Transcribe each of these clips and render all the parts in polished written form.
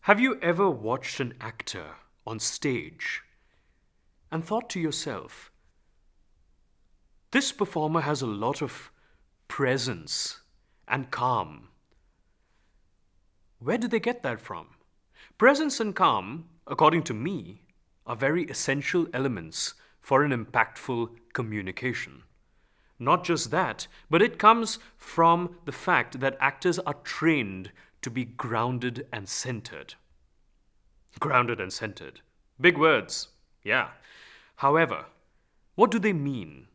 Have you ever watched an actor on stage and thought to yourself, this performer has a lot of presence and calm? Where do they get that from? Presence and calm, according to me, are very essential elements for an impactful communication. Not just that, but it comes from the fact that actors are trained to be grounded and centered. Grounded and centered. Big words, yeah. However, what do they mean?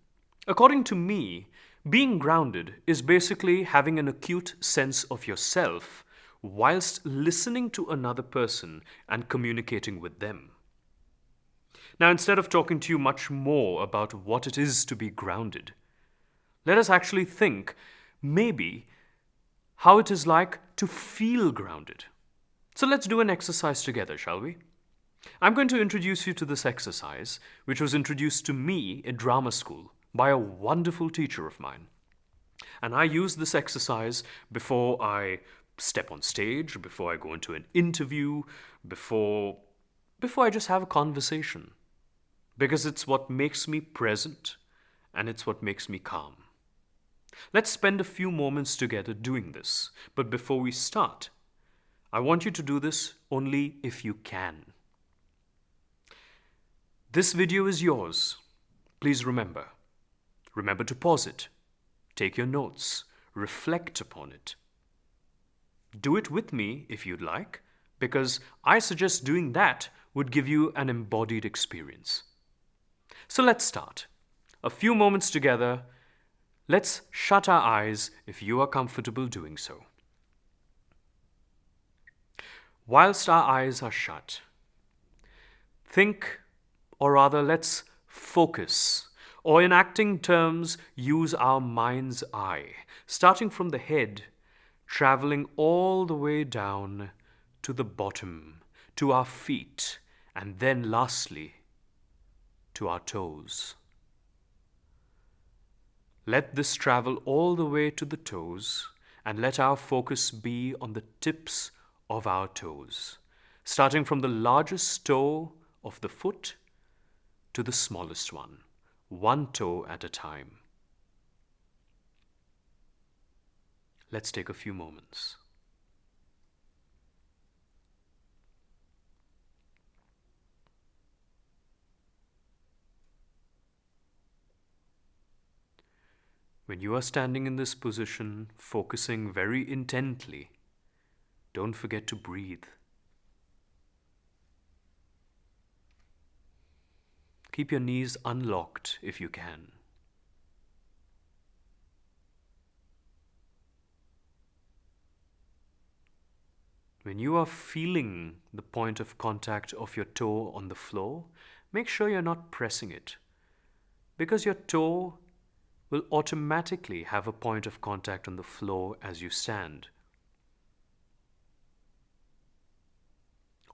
According to me, being grounded is basically having an acute sense of yourself whilst listening to another person and communicating with them. Now, instead of talking to you much more about what it is to be grounded, let us actually think maybe how it is like to feel grounded. So let's do an exercise together, shall we? I'm going to introduce you to this exercise, which was introduced to me in drama school by a wonderful teacher of mine. And I use this exercise before I step on stage, before I go into an interview, before I just have a conversation. Because it's what makes me present and it's what makes me calm. Let's spend a few moments together doing this. But before we start, I want you to do this only if you can. This video is yours. Please remember. Remember to pause it. Take your notes. Reflect upon it. Do it with me if you'd like, because I suggest doing that would give you an embodied experience. So let's start. A few moments together. Let's shut our eyes if you are comfortable doing so. Whilst our eyes are shut, think, or rather let's focus, or in acting terms, use our mind's eye, starting from the head, traveling all the way down to the bottom, to our feet, and then lastly, to our toes. Let this travel all the way to the toes, and let our focus be on the tips of our toes, starting from the largest toe of the foot to the smallest one toe at a time. Let's take a few moments. When you are standing in this position, focusing very intently, don't forget to breathe. Keep your knees unlocked if you can. When you are feeling the point of contact of your toe on the floor, make sure you're not pressing it, because your toe will automatically have a point of contact on the floor as you stand.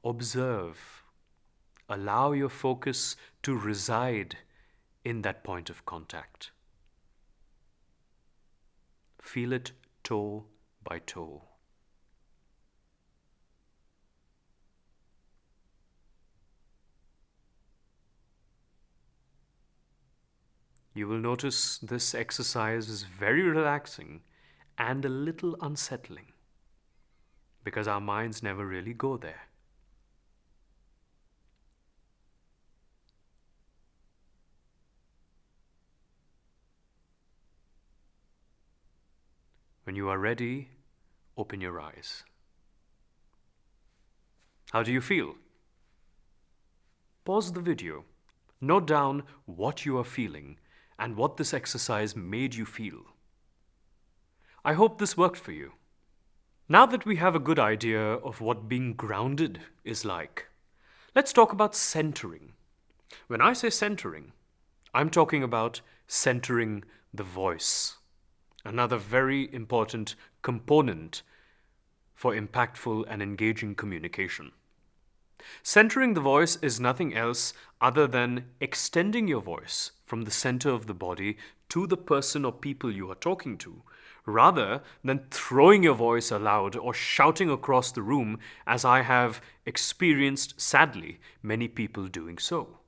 Observe. Allow your focus to reside in that point of contact. Feel it toe by toe. You will notice this exercise is very relaxing and a little unsettling because our minds never really go there. When you are ready, open your eyes. How do you feel? Pause the video. Note down what you are feeling and what this exercise made you feel. I hope this worked for you. Now that we have a good idea of what being grounded is like, let's talk about centering. When I say centering, I'm talking about centering the voice, another very important component for impactful and engaging communication. Centering the voice is nothing else other than extending your voice from the center of the body to the person or people you are talking to, rather than throwing your voice aloud or shouting across the room, as I have experienced, sadly, many people doing so.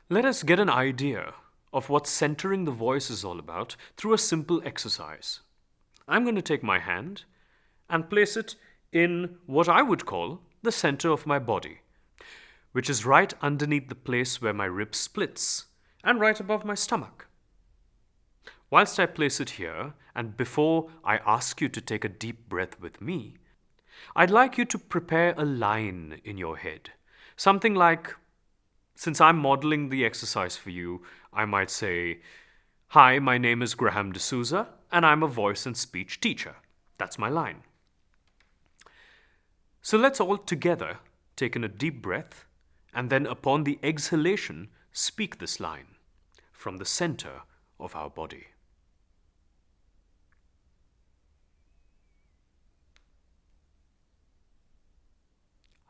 Let us get an idea of what centering the voice is all about through a simple exercise. I'm going to take my hand and place it in what I would call the center of my body, which is right underneath the place where my rib splits and right above my stomach. Whilst I place it here, and before I ask you to take a deep breath with me, I'd like you to prepare a line in your head. Something like, since I'm modeling the exercise for you, I might say, "Hi, my name is Graham D'Souza, and I'm a voice and speech teacher." That's my line. So let's all together take in a deep breath, and then upon the exhalation, speak this line from the center of our body.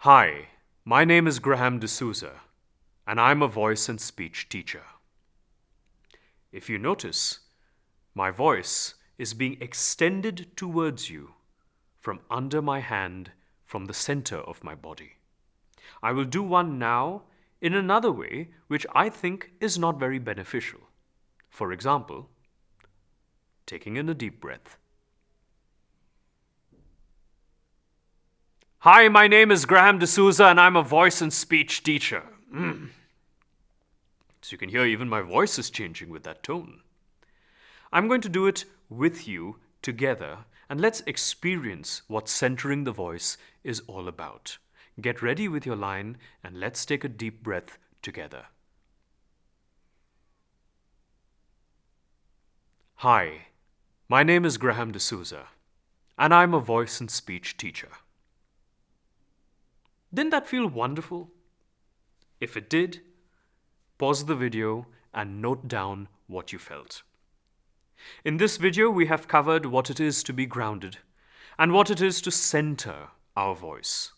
Hi, my name is Graham D'Souza, and I'm a voice and speech teacher. If you notice, my voice is being extended towards you from under my hand, from the center of my body. I will do one now in another way which I think is not very beneficial. For example, taking in a deep breath. Hi, my name is Graham D'Souza, and I'm a voice and speech teacher. So you can hear even my voice is changing with that tone. I'm going to do it with you together, and let's experience what centering the voice is all about. Get ready with your line, and let's take a deep breath together. Hi, my name is Graham D'Souza, and I'm a voice and speech teacher. Didn't that feel wonderful? If it did, pause the video and note down what you felt. In this video, we have covered what it is to be grounded and what it is to center our voice.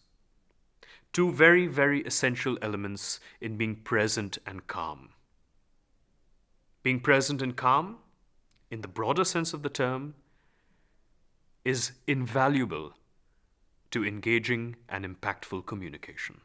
Two very, very essential elements in being present and calm. Being present and calm, in the broader sense of the term, is invaluable to engaging and impactful communication.